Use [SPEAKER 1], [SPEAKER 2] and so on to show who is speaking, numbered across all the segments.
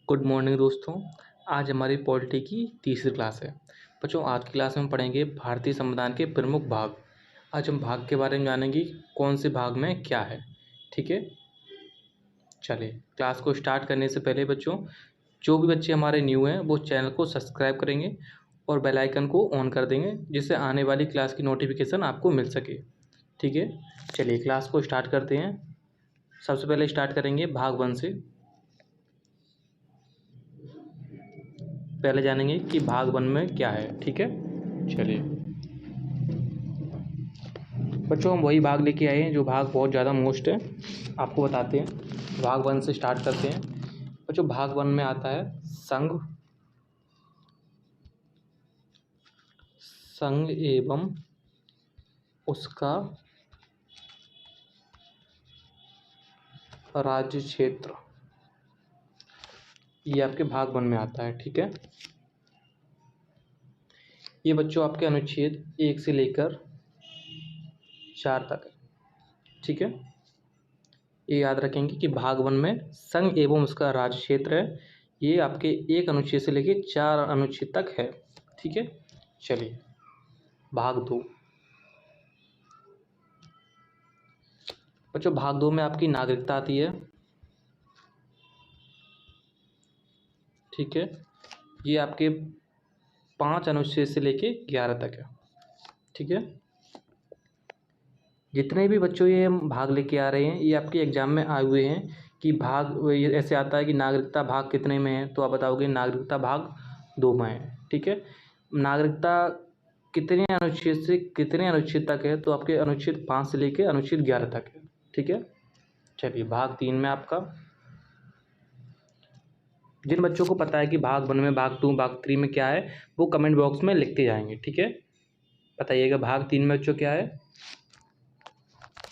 [SPEAKER 1] Good morning दोस्तों। आज हमारी पॉलिटी की तीसरी क्लास है। बच्चों, आज की क्लास में हम पढ़ेंगे भारतीय संविधान के प्रमुख भाग। आज हम भाग के बारे में जानेंगे कौन से भाग में क्या है। ठीक है, चलिए क्लास को स्टार्ट करने से पहले बच्चों, जो भी बच्चे हमारे न्यू हैं वो चैनल को सब्सक्राइब करेंगे और बेल आइकन को ऑन कर देंगे, जिससे आने वाली क्लास की नोटिफिकेशन आपको मिल सके। ठीक है, चलिए क्लास को स्टार्ट करते हैं। सबसे पहले स्टार्ट करेंगे भाग 1 से। पहले जानेंगे कि भाग 1 में क्या है। ठीक है, चलिए बच्चों, हम वही भाग लेके आए हैं जो भाग बहुत ज़्यादा मोस्ट है। आपको बताते हैं, भाग 1 से स्टार्ट करते हैं। बच्चों, भाग 1 में आता है संघ एवं उसका राज्य क्षेत्र। ये आपके भाग 1 में आता है। ठीक है, ये बच्चों आपके अनुच्छेद 1 से लेकर 4 तक है। ठीक है, ये याद रखेंगे कि भाग 1 में संघ एवं उसका राज्य क्षेत्र है। ये आपके 1 अनुच्छेद से लेकर 4 अनुच्छेद तक है। ठीक है, चलिए भाग 2। बच्चों, भाग 2 में आपकी नागरिकता आती है। ठीक है, ये आपके 5 अनुच्छेद से लेके 11 तक है। ठीक है, जितने भी बच्चों ये हम भाग लेके आ रहे हैं, ये आपके एग्जाम में आए हुए हैं कि भाग ये ऐसे आता है कि नागरिकता भाग कितने में है, तो आप बताओगे नागरिकता भाग 2 में है। ठीक है, नागरिकता कितने अनुच्छेद से कितने अनुच्छेद तक है, तो आपके अनुच्छेद 5 से लेके अनुच्छेद 11 तक है। ठीक है, चलिए भाग 3 में आपका, जिन बच्चों को पता है कि भाग 1 में, भाग 2, भाग 3 में क्या है, वो कमेंट बॉक्स में लिखते जाएंगे। ठीक है, बताइएगा भाग 3 में बच्चों क्या है।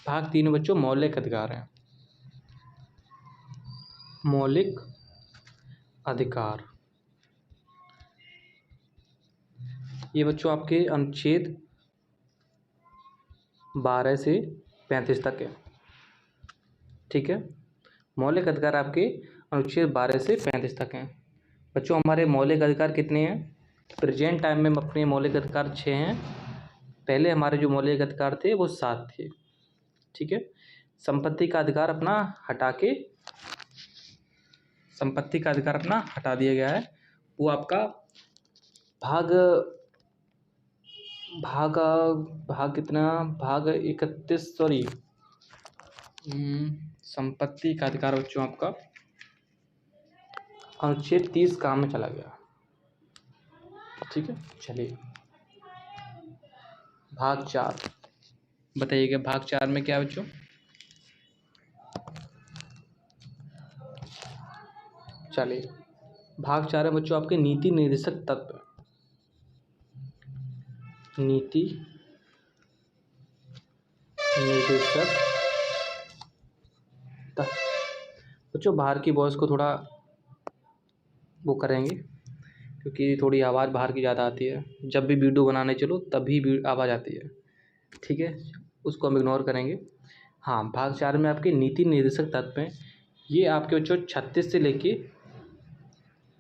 [SPEAKER 1] भाग 3 में बच्चों मौलिक अधिकार हैं। मौलिक अधिकार, ये बच्चों आपके अनुच्छेद 12 से 35 तक है। ठीक है, मौलिक अधिकार आपके अनुच्छेद 12 से 35 तक हैं। बच्चों, हमारे मौलिक अधिकार कितने हैं? प्रेजेंट टाइम में अपने मौलिक अधिकार 6 हैं। पहले हमारे जो मौलिक अधिकार थे वो 7 थे। ठीक है, संपत्ति का अधिकार अपना हटा दिया गया है। वो आपका भाग भाग भाग कितना, भाग 31, सॉरी, संपत्ति का अधिकार बच्चों आपका अनुच्छेद 30 काम में चला गया। ठीक है, चलिए भाग 4 बताइएगा। भाग 4 में क्या है बच्चों? चलिए भाग 4 है बच्चों आपके नीति निर्देशक तत्व। नीति निर्देशक तत्व बच्चों, बाहर की वॉइस को थोड़ा वो करेंगे, क्योंकि थोड़ी आवाज़ बाहर की ज़्यादा आती है। जब भी वीडियो बनाने चलो तभी आवाज़ आती है। ठीक है, उसको हम इग्नोर करेंगे। हाँ, भाग 4 में आपके नीति निर्देशक तत्व हैं। ये आपके बच्चों 36 से लेके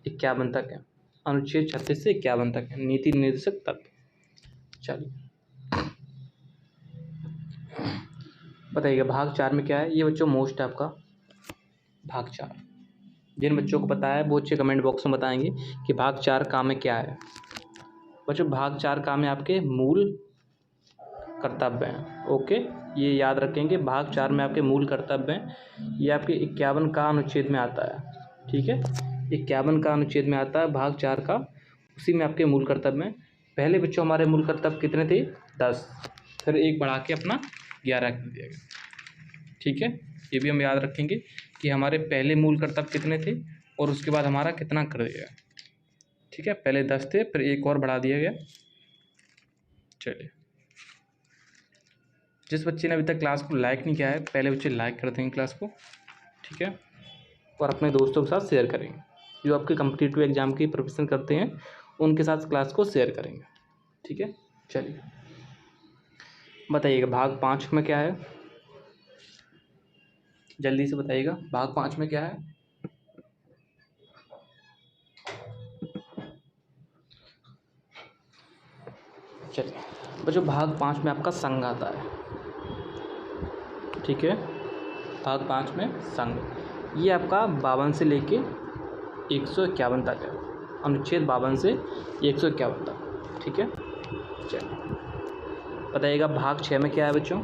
[SPEAKER 1] 51 तक है। अनुच्छेद 36 से 51 तक है नीति निर्देशक तत्व। चलिए बताइएगा भाग 4 में क्या है। ये बच्चों मोस्ट है आपका भाग 4। जिन बच्चों को पता है वो अच्छे कमेंट बॉक्स में बताएंगे कि भाग 4 काम में क्या है। बच्चों, भाग 4 काम में आपके मूल कर्तव्य हैं। ओके, ये याद रखेंगे, भाग 4 में आपके मूल कर्तव्य हैं। ये आपके 51 का अनुच्छेद में आता है। ठीक है, 51 का अनुच्छेद में आता है भाग 4 का, उसी में आपके मूल कर्तव्य हैं। पहले बच्चों हमारे मूल कर्तव्य कितने थे? 10, फिर एक बढ़ा के अपना 11 कर दिया गया। ठीक है, ये भी हम याद रखेंगे कि हमारे पहले मूल कर्तव्य कितने थे और उसके बाद हमारा कितना कर दिया। ठीक है, पहले 10 थे, फिर एक और बढ़ा दिया गया। चलिए, जिस बच्चे ने अभी तक क्लास को लाइक नहीं किया है, पहले बच्चे लाइक कर देंगे क्लास को। ठीक है, और अपने दोस्तों के साथ शेयर करेंगे। जो आपके कॉम्पिटिटिव एग्जाम की प्रिपरेशन करते हैं उनके साथ क्लास को शेयर करेंगे। ठीक है, चलिए बताइएगा भाग 5 में क्या है, जल्दी से बताइएगा भाग 5 में क्या है। चलिए बच्चों, भाग 5 में आपका संघ आता है। ठीक है, भाग 5 में संघ, ये आपका 52 से लेके 151 तक है। अनुच्छेद 52 से 151 तक। ठीक है, चलिए बताइएगा भाग 6 में क्या है बच्चों।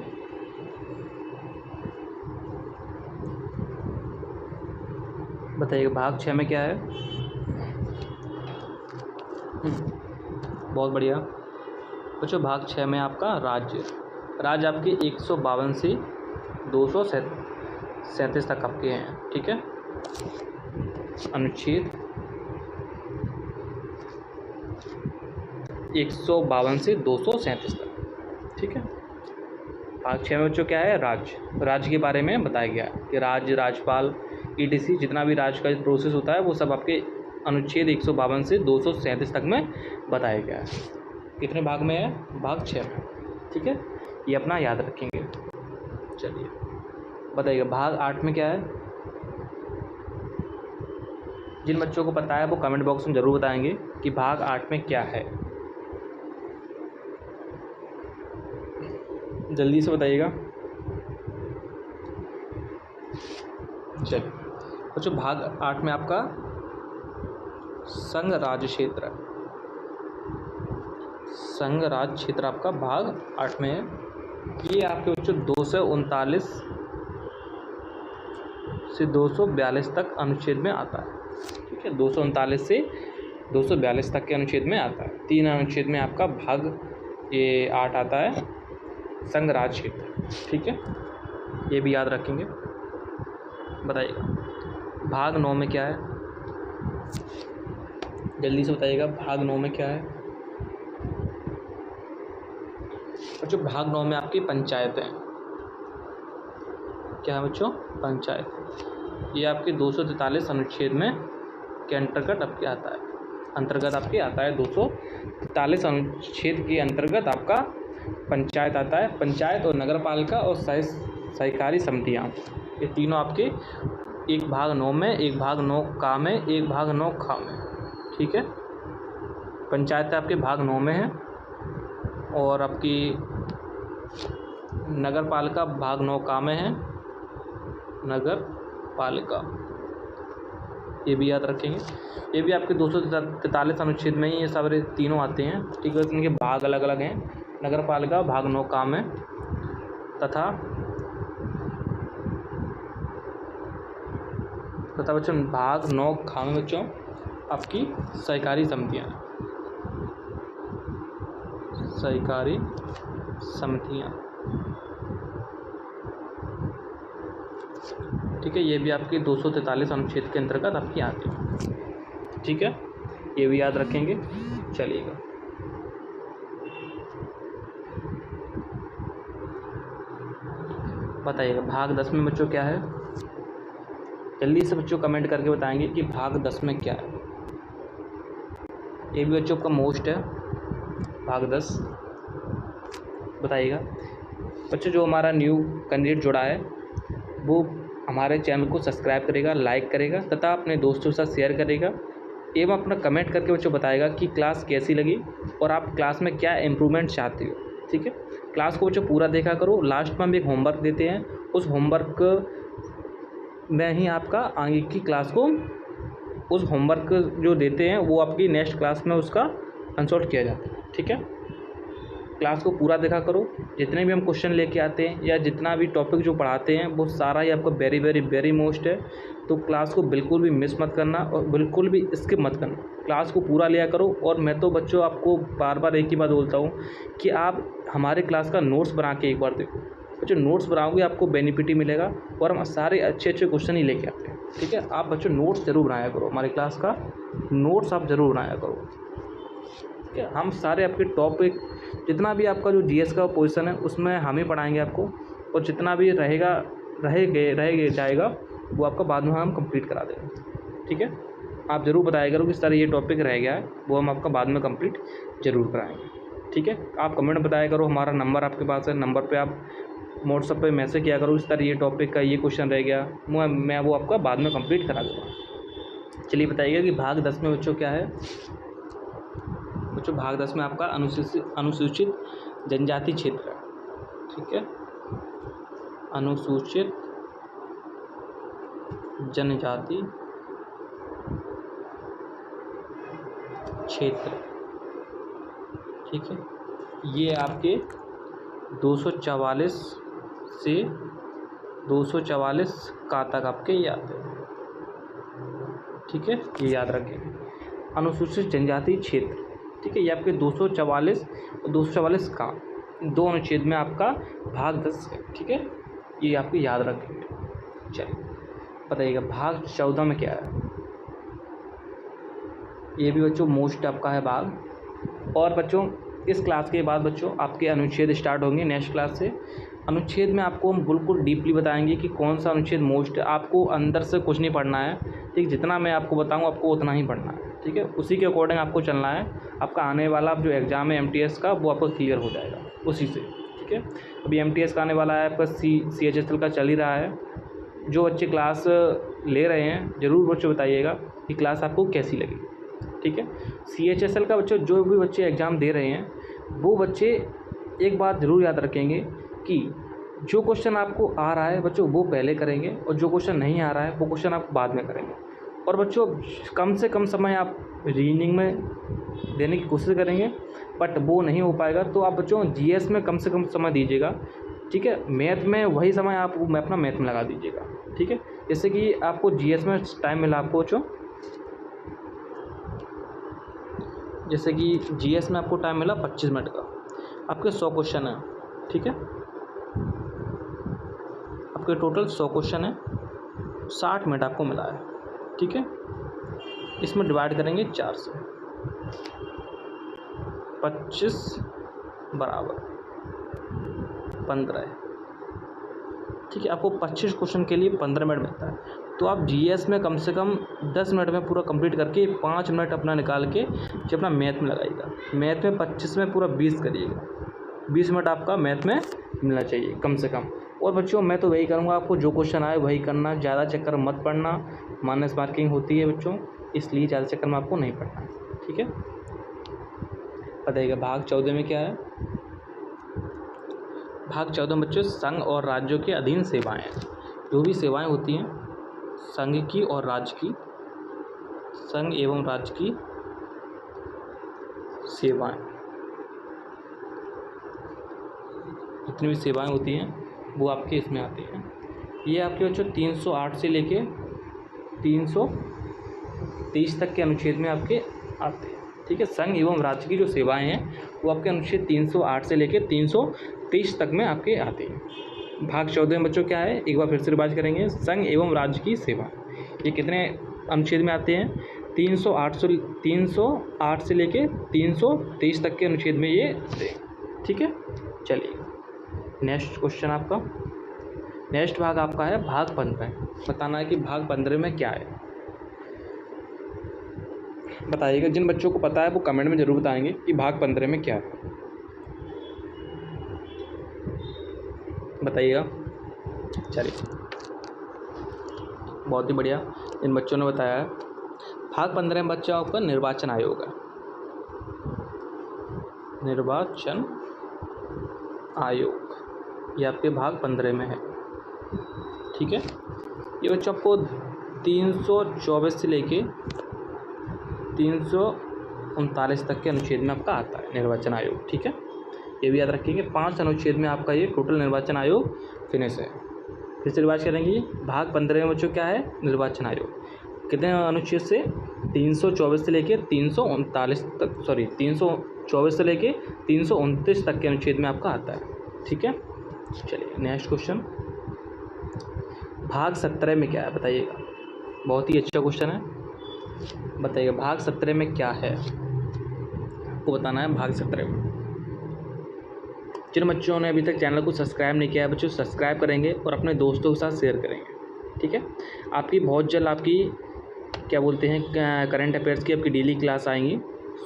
[SPEAKER 1] बताइएगा भाग 6 में क्या है। बहुत बढ़िया बच्चों, भाग 6 में आपका राज्य आपके 152 से 237 तक आपके हैं। ठीक है, अनुच्छेद 152 से 237 तक। ठीक है, भाग 6 में बच्चों क्या है, राज्य के बारे में बताया गया है कि राज्यपाल ETC जितना भी राज्य का प्रोसेस होता है वो सब आपके अनुच्छेद 152 से 237 तक में बताया गया है। कितने भाग में है, भाग 6 में। ठीक है, ये अपना याद रखेंगे। चलिए बताइएगा भाग 8 में क्या है। जिन बच्चों को पता है वो कमेंट बॉक्स में ज़रूर बताएंगे कि भाग 8 में क्या है। जल्दी से बताइएगा। चलिए बच्चों, भाग 8 में आपका संघ राज्य क्षेत्र आपका भाग 8 में है। ये आपके बच्चों 239 से 242 तक अनुच्छेद में आता है। ठीक है, 239 से 242 तक के अनुच्छेद में आता है। 3 अनुच्छेद में आपका भाग ये 8 आता है, संघ राज्य क्षेत्र। ठीक है, ये भी याद रखेंगे। बताइएगा भाग 9 में क्या है, जल्दी से बताइएगा भाग 9 में क्या है। बच्चों भाग 9 में आपकी पंचायत है। क्या है बच्चों, पंचायत। ये आपके 243 अनुच्छेद में के अंतर्गत आपके आता है। 243 अनुच्छेद के अंतर्गत आपका पंचायत आता है। पंचायत और नगर पालिका और सहकारी समितियाँ, ये तीनों आपके एक भाग 9 में, एक भाग 9 का में, एक भाग 9 खा में। ठीक है, पंचायत आपके भाग 9 में है और आपकी नगर पालिका भाग 9 का में है। नगर पालिका ये भी याद रखेंगे। ये भी आपके 243 अनुच्छेद में ही ये सारे तीनों आते हैं। ठीक है, इनके भाग अलग अलग हैं। नगर पालिका भाग 9 का में तथा बच्चों भाग 9 खा में बच्चों आपकी सहकारी समितियाँ। ठीक है, ये भी आपकी 243 अनुच्छेद के अंतर्गत आपकी आती है। ठीक है, ये भी याद रखेंगे। चलिएगा बताइएगा भाग 10 में बच्चों क्या है। जल्दी से बच्चों कमेंट करके बताएंगे कि भाग 10 में क्या है। ये भी बच्चों का मोस्ट है, भाग 10। बताइएगा बच्चों, जो हमारा न्यू कैंडिडेट जुड़ा है वो हमारे चैनल को सब्सक्राइब करेगा, लाइक करेगा तथा अपने दोस्तों के साथ शेयर करेगा एवं अपना कमेंट करके बच्चों बताएगा कि क्लास कैसी लगी और आप क्लास में क्या इम्प्रूवमेंट चाहते हो। ठीक है, क्लास को बच्चों पूरा देखा करो। लास्ट में हम एक होमवर्क देते हैं, उस होमवर्क में ही आपका आगे की क्लास को, उस होमवर्क जो देते हैं वो आपकी नेक्स्ट क्लास में उसका कंसल्ट किया जाता है। ठीक है, क्लास को पूरा देखा करो। जितने भी हम क्वेश्चन लेके आते हैं या जितना भी टॉपिक जो पढ़ाते हैं वो सारा ही आपका वेरी वेरी वेरी मोस्ट है। तो क्लास को बिल्कुल भी मिस मत करना और बिल्कुल भी स्किप मत करना, क्लास को पूरा लिया करो। और मैं तो बच्चों आपको बार बार एक ही बात बोलता हूँ कि आप हमारे क्लास का नोट्स बना के एक बार देखो। बच्चों नोट्स बनाओगे आपको बेनिफिट ही मिलेगा और हम सारे अच्छे अच्छे क्वेश्चन ही लेके आते हैं। ठीक है, आप बच्चों नोट्स ज़रूर बनाया करो, हमारे क्लास का नोट्स आप ज़रूर बनाया करो। ठीक है, हम सारे आपके टॉपिक जितना भी आपका जो GS का पोजीशन है उसमें हम ही पढ़ाएंगे आपको, और जितना भी रह जाएगा वो आपका बाद में हम कंप्लीट करा देंगे। ठीक है, आप ज़रूर बताया करो कि सर ये टॉपिक रह गया है, वो हम आपका बाद में कंप्लीट ज़रूर कराएंगे। ठीक है, आप कमेंट बताया करो, हमारा नंबर आपके पास है, नंबर पे आप व्हाट्सएप पे मैसेज किया करो इस तरह ये टॉपिक का ये क्वेश्चन रह गया, मैं वो आपका बाद में कंप्लीट करा दूँगा। चलिए बताइएगा कि भाग 10 में बच्चों क्या है। बच्चों भाग 10 में आपका अनुसूचित जनजाति क्षेत्र है, ठीक है, अनुसूचित जनजाति क्षेत्र, ठीक है। ये आपके 244 से 244 का तक आपके याद है, ठीक है, ये याद रखें। अनुसूचित जनजाति क्षेत्र, ठीक है, ये आपके 244 और 244 का दो अनुच्छेद में आपका भाग 10 है, ठीक है, ये आपको याद रखेंगे। चलिए बताइएगा भाग 14 में क्या है। ये भी बच्चों मोस्ट आपका है भाग। और बच्चों इस क्लास के बाद बच्चों आपके अनुच्छेद स्टार्ट होंगे नेक्स्ट क्लास से। अनुच्छेद में आपको हम बिल्कुल डीपली बताएंगे कि कौन सा अनुच्छेद मोस्ट है। आपको अंदर से कुछ नहीं पढ़ना है, ठीक, जितना मैं आपको बताऊँ आपको उतना ही पढ़ना है, ठीक है, उसी के अकॉर्डिंग आपको चलना है। आपका आने वाला जो एग्ज़ाम है MTS का वो आपको क्लियर हो जाएगा उसी से, ठीक है। अभी MTS का आने वाला है आपका CHSL का चल ही रहा है। जो बच्चे क्लास ले रहे हैं ज़रूर बच्चों बताइएगा कि क्लास आपको कैसी लगी, ठीक है। CHSL का बच्चों जो भी बच्चे एग्ज़ाम दे रहे हैं वो बच्चे एक बात ज़रूर याद रखेंगे कि जो क्वेश्चन आपको आ रहा है बच्चों वो पहले करेंगे और जो क्वेश्चन नहीं आ रहा है वो क्वेश्चन आप बाद में करेंगे। और बच्चों कम से कम समय आप रीजनिंग में देने की कोशिश करेंगे, बट वो नहीं हो पाएगा तो आप बच्चों GS में कम से कम समय दीजिएगा, ठीक है। मैथ में वही समय आप अपना मैथ में लगा दीजिएगा, ठीक है। जैसे कि आपको GS में टाइम मिला आपको बच्चों, जैसे कि GS में आपको टाइम मिला 25 मिनट का, आपके 100 क्वेश्चन है, ठीक है, आपके टोटल 100 क्वेश्चन है, 60 मिनट आपको मिला है, ठीक है। इसमें डिवाइड करेंगे 4 से, 25 बराबर 15 है, ठीक है। आपको 25 क्वेश्चन के लिए 15 मिनट मिलता है, तो आप GS में कम से कम 10 मिनट में पूरा कंप्लीट करके 5 मिनट अपना निकाल के जो अपना मैथ में लगाइएगा। मैथ में 25 में पूरा 20 करिएगा, 20 मिनट आपका मैथ में मिलना चाहिए कम से कम। और बच्चों मैं तो वही करूँगा, आपको जो क्वेश्चन आए वही करना, ज़्यादा चक्कर मत पढ़ना, माइनस मार्किंग होती है बच्चों, इसलिए ज़्यादा चक्कर में आपको नहीं पढ़ना है, ठीक है। बताइएगा भाग 14 में क्या है। भाग 14 में बच्चों संघ और राज्यों के अधीन सेवाएं, जो भी सेवाएं होती हैं संघ की और राज्य की, संघ एवं राज्य की सेवाएं, जितनी भी सेवाएं होती हैं वो आपके इसमें आती हैं। ये आपके बच्चों 308 से लेके 323 तक के अनुच्छेद में आपके आते हैं, ठीक है। संघ एवं राज्य की जो सेवाएं हैं वो आपके अनुच्छेद 308 से लेके 323 तक में आपके आते हैं। भाग 14 में बच्चों क्या है, एक बार फिर से रिवाइज करेंगे। संघ एवं राज्य की सेवा, ये कितने अनुच्छेद में आते हैं, 308 से लेके 323 तक के अनुच्छेद में ये आते हैं, ठीक है। चलिए नेक्स्ट क्वेश्चन आपका, नेक्स्ट भाग आपका है भाग 15। बताना है कि भाग 15 में क्या है। बताइएगा, जिन बच्चों को पता है वो कमेंट में ज़रूर बताएंगे कि भाग 15 में क्या है। बताइएगा। चलिए बहुत ही बढ़िया, इन बच्चों ने बताया है। भाग 15 में बच्चा आपका निर्वाचन आयोग है, निर्वाचन आयोग, ये आपके भाग 15 में है, ठीक है। ये बच्चों आपको 324 से लेके 339 तक के अनुच्छेद में आपका आता है निर्वाचन आयोग, ठीक है। ये भी याद रखेंगे, 5 अनुच्छेद में आपका ये टोटल निर्वाचन आयोग फिनिश है। फिर से रिवाइज करेंगे, भाग 15 में बच्चों क्या है, निर्वाचन आयोग, कितने अनुच्छेद से, 324 से लेके 339 तक, 324 से लेके 329 तक के अनुच्छेद में आपका आता है, ठीक है। चलिए नेक्स्ट क्वेश्चन, भाग 17 में क्या है बताइएगा। बहुत ही अच्छा क्वेश्चन है, बताइएगा भाग 17 में क्या है, आपको बताना है। भाग 17 में जिन बच्चों ने अभी तक चैनल को सब्सक्राइब नहीं किया है बच्चों सब्सक्राइब करेंगे और अपने दोस्तों के साथ शेयर करेंगे, ठीक है। आपकी बहुत जल्द आपकी क्या बोलते हैं करंट अफेयर्स की आपकी डेली क्लास आएंगी,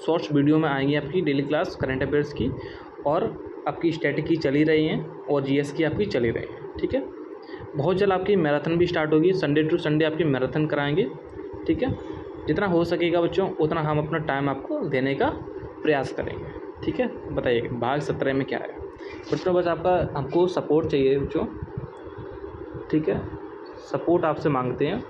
[SPEAKER 1] शॉर्ट्स वीडियो में आएंगी आपकी डेली क्लास करंट अफेयर्स की, और आपकी स्टैटिक की चली रही हैं और GS की आपकी चली रही हैं, ठीक है। बहुत जल्द आपकी मैराथन भी स्टार्ट होगी, संडे टू संडे आपकी मैराथन कराएंगे, ठीक है। जितना हो सकेगा बच्चों उतना हम अपना टाइम आपको देने का प्रयास करेंगे। ठीक है, बताइएगा भाग 17 में क्या है बच्चों। बस आपका हमको सपोर्ट चाहिए बच्चों। ठीक है, सपोर्ट आपसे मांगते हैं,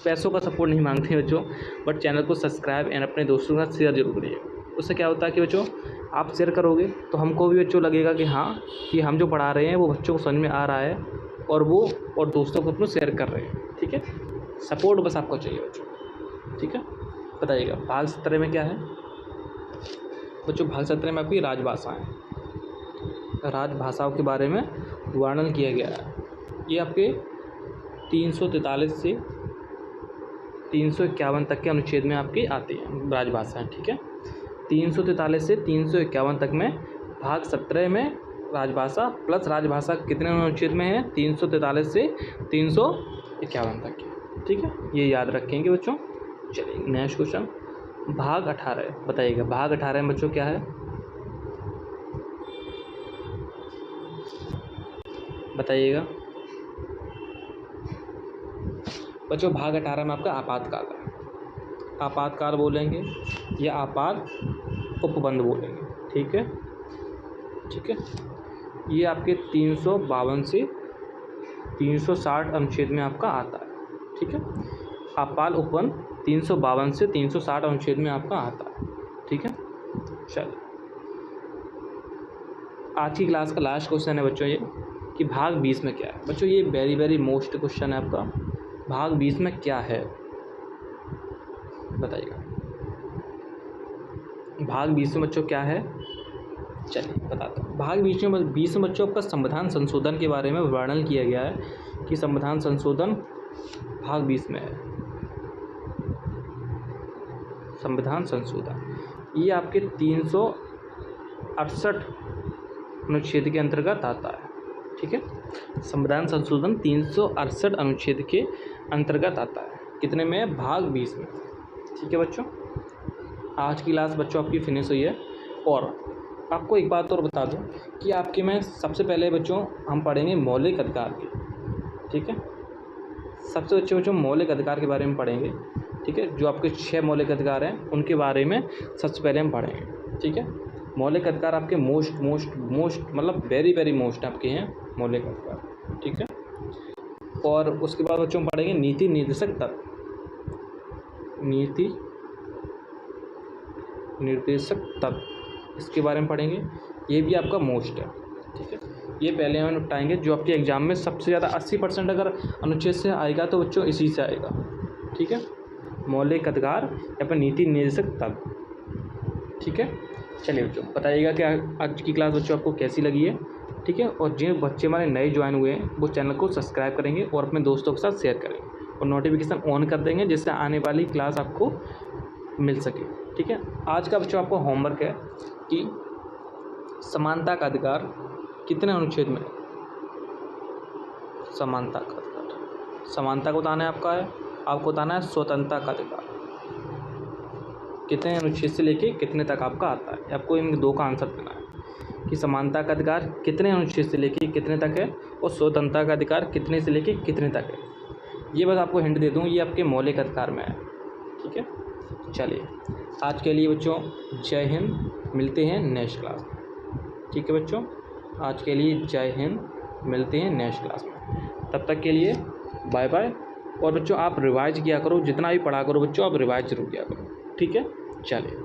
[SPEAKER 1] पैसों का सपोर्ट नहीं मांगते हैं बच्चों, बट चैनल को सब्सक्राइब एंड अपने दोस्तों के साथ शेयर जरूर करिए। उससे क्या होता है कि बच्चों आप शेयर करोगे तो हमको भी बच्चों लगेगा कि हाँ कि हम जो पढ़ा रहे हैं वो बच्चों को समझ में आ रहा है और वो और दोस्तों को अपने शेयर कर रहे हैं। ठीक है, सपोर्ट बस आपको चाहिए बच्चों। ठीक है, बताइएगा भाग 17 में क्या है बच्चों। भाग 17 में आपकी राजभाषाएँ, राजभाषाओं के बारे में वर्णन किया गया है। ये आपके 343 से 351 तक के अनुच्छेद में आपकी आती हैं राजभाषाएँ। ठीक है, 343 से 351 तक में भाग 17 में राजभाषा प्लस राजभाषा कितने अनुच्छेद में है, 343 से 351 तक की। ठीक है, ये याद रखेंगे बच्चों। चलिए नेक्स्ट क्वेश्चन, भाग 18 बताइएगा। भाग 18 में बच्चों क्या है बताइएगा बच्चों। भाग 18 में आपका आपातकाल है। आपातकाल बोलेंगे या आपात उपबंध बोलेंगे। ठीक है, ठीक है, ये आपके 352 से 360 अनुच्छेद में आपका आता है। ठीक है, आपात उपबंध 352 से 360 अनुच्छेद में आपका आता है। ठीक है, चलिए आज की क्लास का लास्ट क्वेश्चन है बच्चों ये कि भाग 20 में क्या है बच्चों। ये वेरी वेरी मोस्ट क्वेश्चन है आपका। भाग 20 में क्या है बताइएगा। भाग 20 में बच्चों क्या है, चलिए बताता हूँ। भाग 20 में बच्चों आपका संविधान संशोधन के बारे में वर्णन किया गया है कि संविधान संशोधन भाग 20 में है। संविधान संशोधन ये आपके 368 अनुच्छेद के अंतर्गत आता है। ठीक है, संविधान संशोधन 368 अनुच्छेद के अंतर्गत आता है। कितने में, भाग 20 में। ठीक है बच्चों, आज की क्लास बच्चों आपकी फिनिश हुई है। और आपको एक बात और बता दूं कि आपके में सबसे पहले बच्चों हम पढ़ेंगे मौलिक अधिकार की। ठीक है, सबसे अच्छे बच्चों मौलिक अधिकार के बारे में पढ़ेंगे। ठीक है, जो आपके 6 मौलिक अधिकार हैं उनके बारे में सबसे पहले हम पढ़ेंगे। ठीक है, मौलिक अधिकार आपके मोस्ट मतलब वेरी वेरी मोस्ट आपके हैं मौलिक अधिकार। ठीक है, और उसके बाद बच्चों हम पढ़ेंगे नीति निर्देशक तत्व। नीति निर्देशक तत्व इसके बारे में पढ़ेंगे, ये भी आपका मोस्ट है। ठीक है, ये पहले हम निपटाएंगे। जो आपके एग्जाम में सबसे ज़्यादा 80% अगर अनुच्छेद से आएगा तो बच्चों इसी से आएगा। ठीक है, मौलिक अधिकार या फिर नीति निर्देशक तत्व। ठीक है, चलिए बच्चों बताइएगा कि आज की क्लास बच्चों आपको कैसी लगी है। ठीक है, और जिन बच्चे हमारे नए ज्वाइन हुए हैं वो चैनल को सब्सक्राइब करेंगे और अपने दोस्तों के साथ शेयर करेंगे और नोटिफिकेशन ऑन कर देंगे जिससे आने वाली क्लास आपको मिल सके। ठीक है, आज का बच्चों आपको होमवर्क है कि समानता का अधिकार कितने अनुच्छेद में, समानता का अधिकार, समानता को बताना है आपको बताना है स्वतंत्रता का अधिकार कितने अनुच्छेद से लेके कितने तक आपका आता है। आपको इन दो का आंसर देना है कि समानता का अधिकार कितने अनुच्छेद से लेके कितने तक है और स्वतंत्रता का अधिकार कितने से लेके कितने तक है। ये बस आपको हिंट दे दूँ, ये आपके मौलिक अधिकार में है। ठीक है, चलिए आज के लिए बच्चों जय हिंद, मिलते हैं नेक्स्ट क्लास में। ठीक है बच्चों, आज के लिए जय हिंद, मिलते हैं नेक्स्ट क्लास में। तब तक के लिए बाय बाय। और बच्चों आप रिवाइज किया करो, जितना भी पढ़ा करो बच्चों आप रिवाइज जरूर किया करो। ठीक है, चलिए।